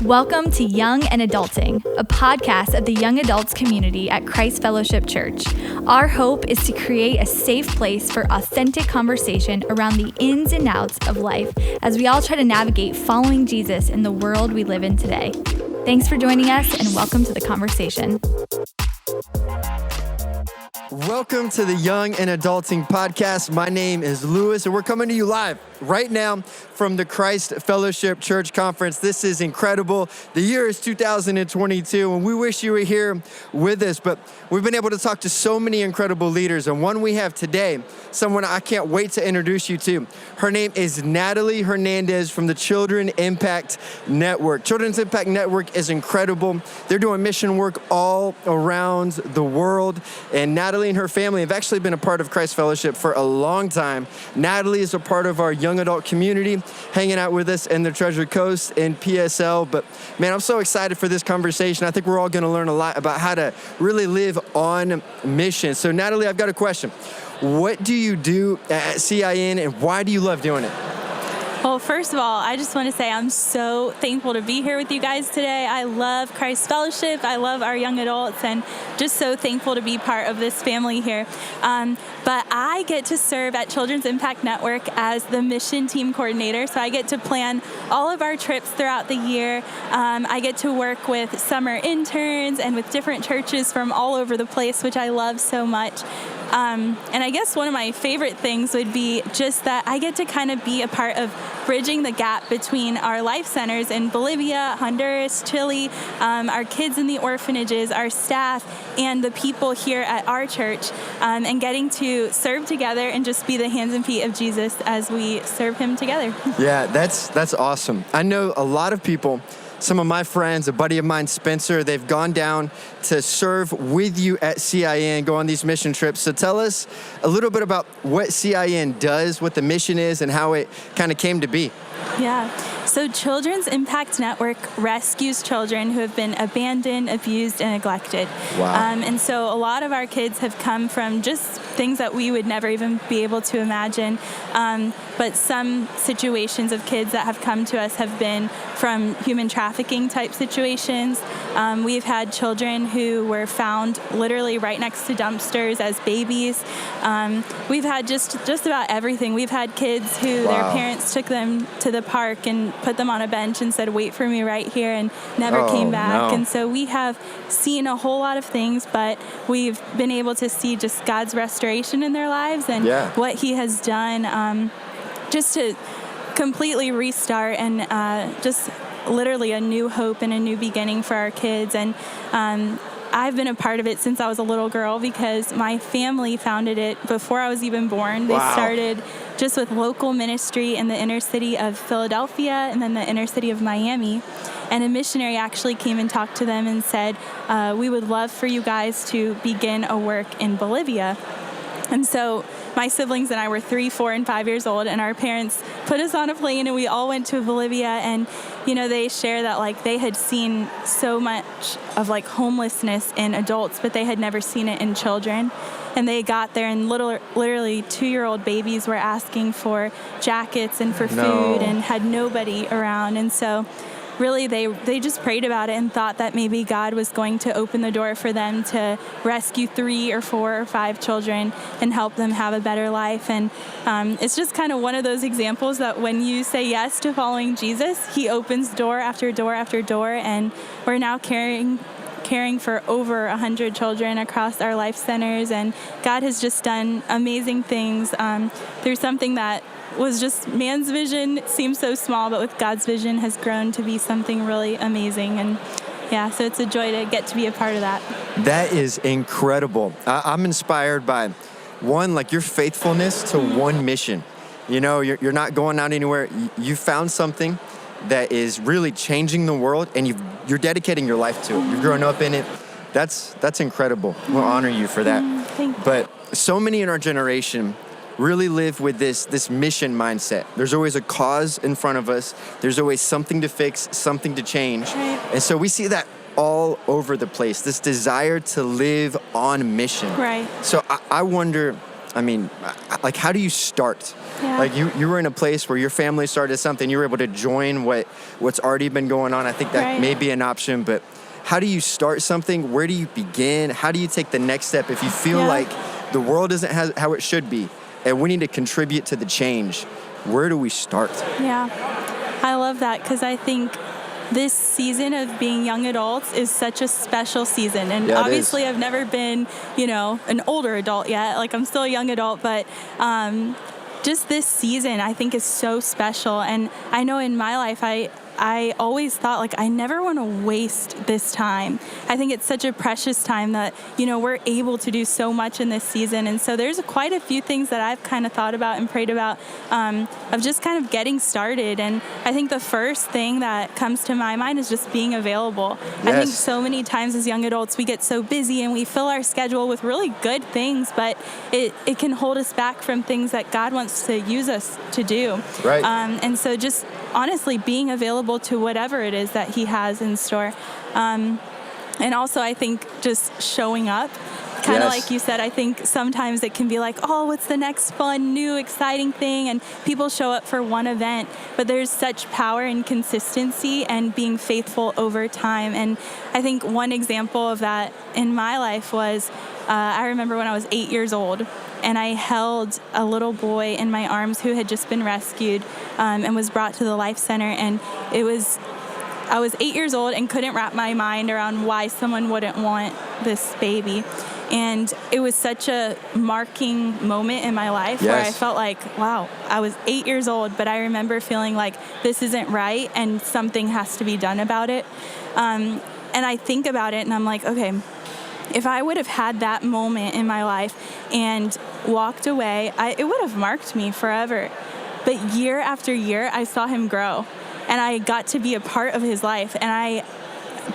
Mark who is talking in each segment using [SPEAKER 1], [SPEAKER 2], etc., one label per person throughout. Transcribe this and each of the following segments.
[SPEAKER 1] Welcome to Young and Adulting, a podcast of the young adults community at Christ Fellowship Church. Our hope is to create a safe place for authentic conversation around the ins and outs of life as we all try to navigate following Jesus in the world we live in today. Thanks for joining us and welcome to the conversation.
[SPEAKER 2] Welcome to the Young and Adulting podcast. My name is Lewis, and we're coming to you live right now from the Christ Fellowship Church Conference. This is incredible. The year is 2022, and we wish you were here with us, but we've been able to talk to so many incredible leaders, and one we have today, someone I can't wait to introduce you to. Her name is Natalie Hernandez from the Children Impact Network. Children's Impact Network is incredible. They're doing mission work all around the world, and Natalie and her family have actually been a part of Christ Fellowship for a long time. Natalie is a part of our young adult community, hanging out with us in the Treasure Coast in PSL. But man, I'm so excited for this conversation. I think we're all going to learn a lot about how to really live on mission. So Natalie, I've got a question. What do you do at CIN and why do you love doing it?
[SPEAKER 3] Well, first of all, I just want to say I'm so thankful to be here with you guys today. I love Christ Fellowship. I love our young adults and just so thankful to be part of this family here. But I get to serve at Children's Impact Network as the mission team coordinator. So I get to plan all of our trips throughout the year. I get to work with summer interns and with different churches from all over the place, which I love so much. And I guess one of my favorite things would be just that I get to kind of be a part of bridging the gap between our life centers in Bolivia, Honduras, Chile, our kids in the orphanages, our staff, and the people here at our church, and getting to serve together and just be the hands and feet of Jesus as we serve him together.
[SPEAKER 2] Yeah, that's awesome. I know a lot of people. Some of my friends, a buddy of mine, Spencer, they've gone down to serve with you at CIN, go on these mission trips. So tell us a little bit about what CIN does, what the mission is, and how it kind of came to be.
[SPEAKER 3] Yeah. So Children's Impact Network rescues children who have been abandoned, abused, and neglected.
[SPEAKER 2] Wow.
[SPEAKER 3] And so a lot of our kids have come from just things that we would never even be able to imagine. But some situations of kids that have come to us have been from human trafficking type situations. We've had children who were found literally right next to dumpsters as babies. We've had just about everything. We've had kids who their parents took them to the park and put them on a bench and said, "Wait for me right here," and never came back. No. And so we have seen a whole lot of things, but we've been able to see just God's restoration in their lives and what he has done just to completely restart and just literally a new hope and a new beginning for our kids. And I've been a part of it since I was a little girl because my family founded it before I was even born. They started just with local ministry in the inner city of Philadelphia and then the inner city of Miami. And a missionary actually came and talked to them and said, we would love for you guys to begin a work in Bolivia. And so my siblings and I were 3, 4, and 5 years old, and our parents put us on a plane, and we all went to Bolivia. And, you know, they share that, like, they had seen so much of, like, homelessness in adults, but they had never seen it in children. And they got there, and literally 2-year-old babies were asking for jackets and for food and had nobody around. And so really, they just prayed about it and thought that maybe God was going to open the door for them to rescue 3 or 4 or 5 children and help them have a better life. And it's just kind of one of those examples that when you say yes to following Jesus, he opens door after door after door. And we're now caring for over 100 children across our life centers. And God has just done amazing things through something that was just man's vision. It seems so small, but with God's vision has grown to be something really amazing. And yeah, so it's a joy to get to be a part of that.
[SPEAKER 2] That is incredible. I'm inspired by, one, like your faithfulness to one mission. You know, you're not going out anywhere. You found something that is really changing the world, and you're dedicating your life to it. You've grown up in it. That's incredible. We'll honor you for that.
[SPEAKER 3] Thank you.
[SPEAKER 2] But so many in our generation really live with this mission mindset. There's always a cause in front of us. There's always something to fix, something to change.
[SPEAKER 3] Right.
[SPEAKER 2] And so we see that all over the place, this desire to live on mission.
[SPEAKER 3] Right.
[SPEAKER 2] So I wonder, like, how do you start?
[SPEAKER 3] Yeah.
[SPEAKER 2] Like, you were in a place where your family started something, you were able to join what's already been going on. I think that may be an option, but how do you start something? Where do you begin? How do you take the next step if you feel like the world isn't how it should be and we need to contribute to the change? Where do we start?
[SPEAKER 3] Yeah, I love that, because I think this season of being young adults is such a special season. And obviously I've never been, an older adult yet. Like, I'm still a young adult, but just this season I think is so special. And I know in my life, I always thought, like, I never want to waste this time. I think it's such a precious time that, we're able to do so much in this season. And so there's quite a few things that I've kind of thought about and prayed about of just kind of getting started. And I think the first thing that comes to my mind is just being available. Yes. I think so many times as young adults, we get so busy and we fill our schedule with really good things, but it can hold us back from things that God wants to use us to do.
[SPEAKER 2] Right.
[SPEAKER 3] And so just honestly being available to whatever it is that he has in store. And also I think just showing up, kind of like you said, I think sometimes it can be like, oh, what's the next fun, new, exciting thing? And people show up for one event, but there's such power in consistency and being faithful over time. And I think one example of that in my life was, I remember when I was 8 years old, and I held a little boy in my arms who had just been rescued and was brought to the Life Center. And I was 8 years old and couldn't wrap my mind around why someone wouldn't want this baby. And it was such a marking moment in my life where I felt like, wow, I was 8 years old, but I remember feeling like this isn't right and something has to be done about it. And I think about it and I'm like, okay, if I would have had that moment in my life and walked away, it would have marked me forever. But year after year, I saw him grow, and I got to be a part of his life, and I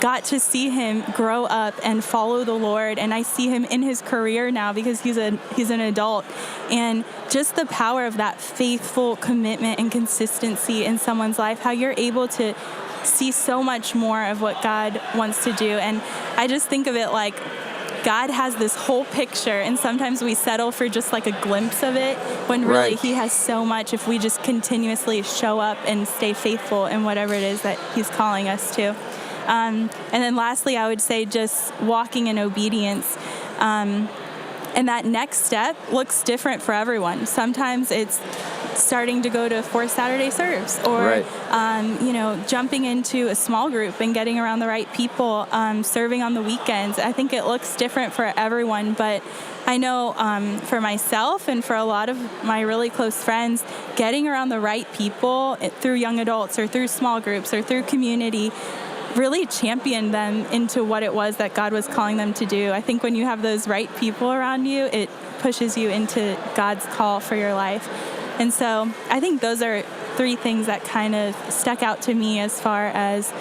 [SPEAKER 3] got to see him grow up and follow the Lord, and I see him in his career now because he's an adult. And just the power of that faithful commitment and consistency in someone's life, how you're able to see so much more of what God wants to do. And I just think of it like God has this whole picture, and sometimes we settle for just like a glimpse of it, when really he has so much if we just continuously show up and stay faithful in whatever it is that he's calling us to. And then lastly, I would say just walking in obedience. And that next step looks different for everyone. Sometimes it's starting to go to 4 Saturday serves, or jumping into a small group and getting around the right people, serving on the weekends. I think it looks different for everyone, but I know for myself and for a lot of my really close friends, getting around the right people through young adults or through small groups or through community really championed them into what it was that God was calling them to do. I think when you have those right people around you, it pushes you into God's call for your life. And so I think those are 3 things that kind of stuck out to me as far as,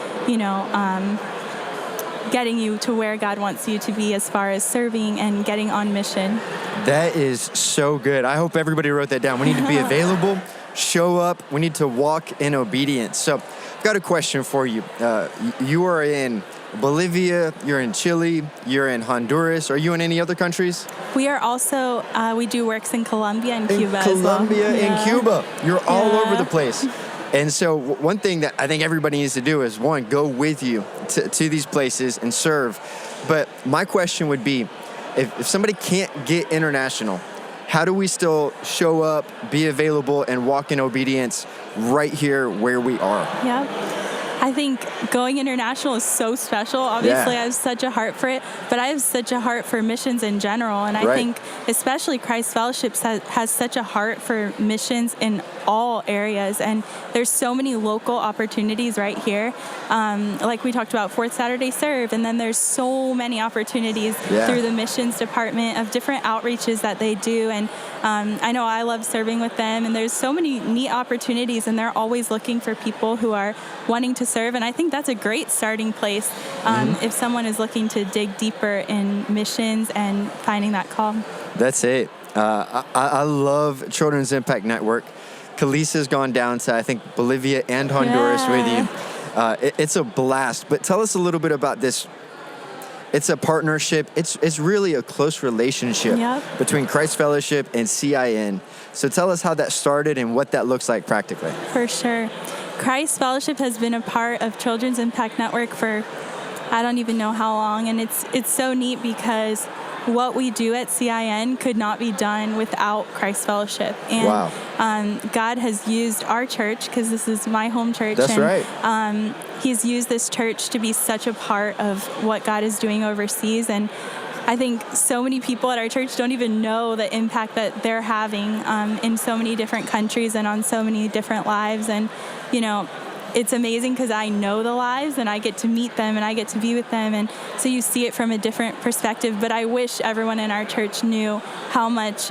[SPEAKER 3] getting you to where God wants you to be as far as serving and getting on mission.
[SPEAKER 2] That is so good. I hope everybody wrote that down. We need to be available, show up. We need to walk in obedience. So I've got a question for you. You are in Bolivia, you're in Chile, you're in Honduras. Are you in any other countries?
[SPEAKER 3] We are also, we do works in Colombia and Cuba as well.
[SPEAKER 2] Colombia and Cuba. You're all over the place. And so one thing that I think everybody needs to do is, one, go with you to these places and serve. But my question would be, if somebody can't get international, how do we still show up, be available, and walk in obedience right here where we are?
[SPEAKER 3] Yeah. I think going international is so special. Obviously, I have such a heart for it, but I have such a heart for missions in general. And I think especially Christ Fellowships has such a heart for missions in all areas. And there's so many local opportunities right here. Like we talked about, 4th Saturday Serve. And then there's so many opportunities through the missions department of different outreaches that they do. And I know I love serving with them. And there's so many neat opportunities. And they're always looking for people who are wanting to serve. And I think that's a great starting place if someone is looking to dig deeper in missions and finding that call.
[SPEAKER 2] That's it. I love Children's Impact Network. Kalisa's gone down to, I think, Bolivia and Honduras with you. It's a blast. But tell us a little bit about this. It's a partnership. It's really a close relationship between Christ Fellowship and CIN. So tell us how that started and what that looks like practically.
[SPEAKER 3] For sure. Christ Fellowship has been a part of Children's Impact Network for I don't even know how long, and it's so neat because what we do at CIN could not be done without Christ Fellowship. And God has used our church, because this is my home church.
[SPEAKER 2] That's right.
[SPEAKER 3] He's used this church to be such a part of what God is doing overseas. And I think so many people at our church don't even know the impact that they're having in so many different countries and on so many different lives. And, you know, it's amazing because I know the lives and I get to meet them and I get to be with them. And so you see it from a different perspective. But I wish everyone in our church knew how much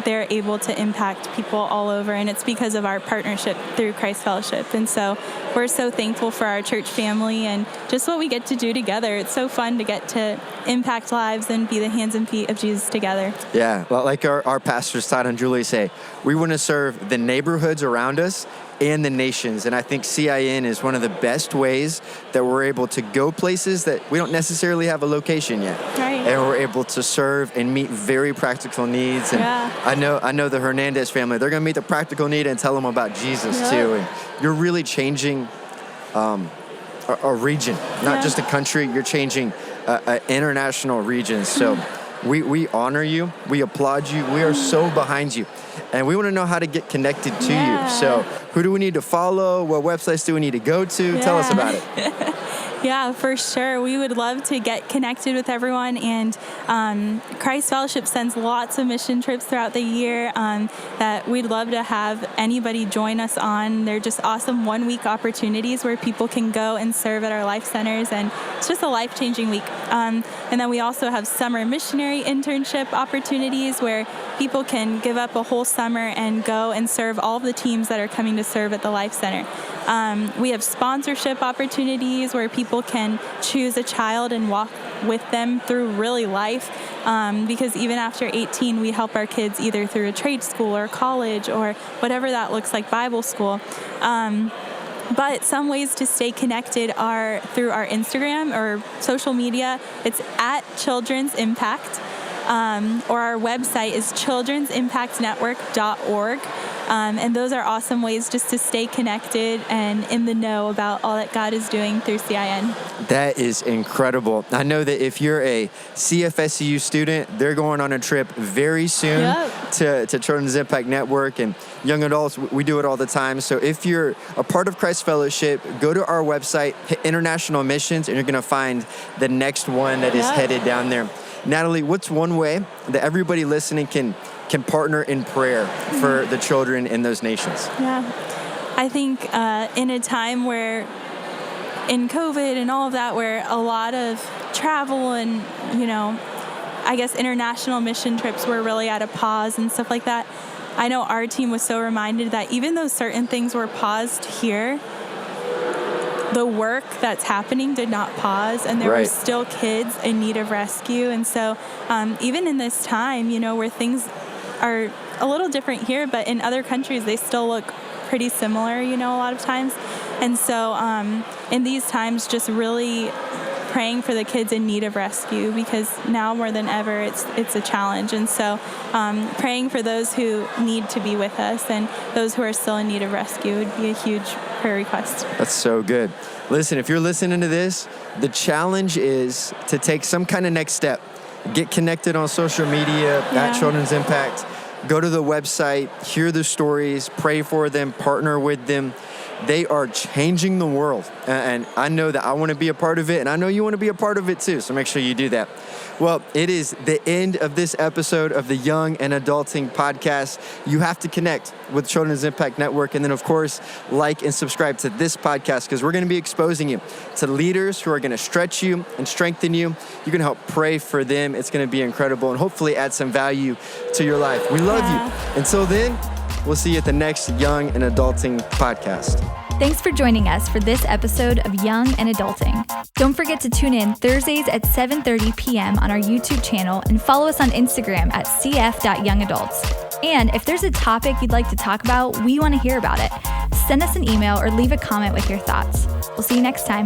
[SPEAKER 3] they're able to impact people all over. And it's because of our partnership through Christ Fellowship. And so we're so thankful for our church family and just what we get to do together. It's so fun to get to impact lives and be the hands and feet of Jesus together.
[SPEAKER 2] Yeah, well, like our pastors Todd and Julie say, we want to serve the neighborhoods around us and the nations. And I think CIN is one of the best ways that we're able to go places that we don't necessarily have a location yet.
[SPEAKER 3] Right.
[SPEAKER 2] And we're able to serve and meet very practical needs. And I know the Hernandez family, they're going to meet the practical need and tell them about Jesus too. And you're really changing a region, not just a country. You're changing an international region. So we honor you. We applaud you. We are so behind you. And we want to know how to get connected to you. So who do we need to follow? What websites do we need to go to? Tell us about it.
[SPEAKER 3] Yeah, for sure. We would love to get connected with everyone. And Christ Fellowship sends lots of mission trips throughout the year that we'd love to have anybody join us on. They're just awesome one-week opportunities where people can go and serve at our life centers. And it's just a life-changing week. And then we also have summer missionary internship opportunities where people can give up a whole summer and go and serve all of the teams that are coming to serve at the Life Center. We have sponsorship opportunities where people can choose a child and walk with them through really life, because even after 18, we help our kids either through a trade school or college or whatever that looks like, Bible school. But some ways to stay connected are through our Instagram or social media. It's at Children's Impact. Or our website is children'simpactnetwork.org. And those are awesome ways just to stay connected and in the know about all that God is doing through CIN.
[SPEAKER 2] That is incredible. I know that if you're a CFSU student, they're going on a trip very soon to Children's Impact Network. And young adults, we do it all the time. So if you're a part of Christ Fellowship, go to our website, hit International Missions, and you're going to find the next one that is headed down there. Natalie, what's one way that everybody listening can partner in prayer for the children in those nations?
[SPEAKER 3] Yeah, I think in a time where, in COVID and all of that, where a lot of travel and, I guess international mission trips were really at a pause and stuff like that, I know our team was so reminded that even though certain things were paused here, the work that's happening did not pause, and there were still kids in need of rescue. And so even in this time, where things are a little different here, but in other countries, they still look pretty similar, a lot of times. And so in these times, just really praying for the kids in need of rescue, because now more than ever, it's a challenge. And so praying for those who need to be with us and those who are still in need of rescue would be a huge prayer request.
[SPEAKER 2] That's so good. Listen, if you're listening to this, the challenge is to take some kind of next step. Get connected on social media at Children's Impact. Go to the website, hear the stories, pray for them, partner with them. They are changing the world. And I know that I want to be a part of it, and I know you want to be a part of it too. So make sure you do that. Well, it is the end of this episode of the Young and Adulting podcast. You have to connect with Children's Impact Network. And then, of course, like and subscribe to this podcast, because we're going to be exposing you to leaders who are going to stretch you and strengthen you. You can help pray for them. It's going to be incredible and hopefully add some value to your life. We love you. Until then, we'll see you at the next Young and Adulting podcast.
[SPEAKER 1] Thanks for joining us for this episode of Young and Adulting. Don't forget to tune in Thursdays at 7:30 p.m. on our YouTube channel and follow us on Instagram at cf.youngadults. And if there's a topic you'd like to talk about, we want to hear about it. Send us an email or leave a comment with your thoughts. We'll see you next time.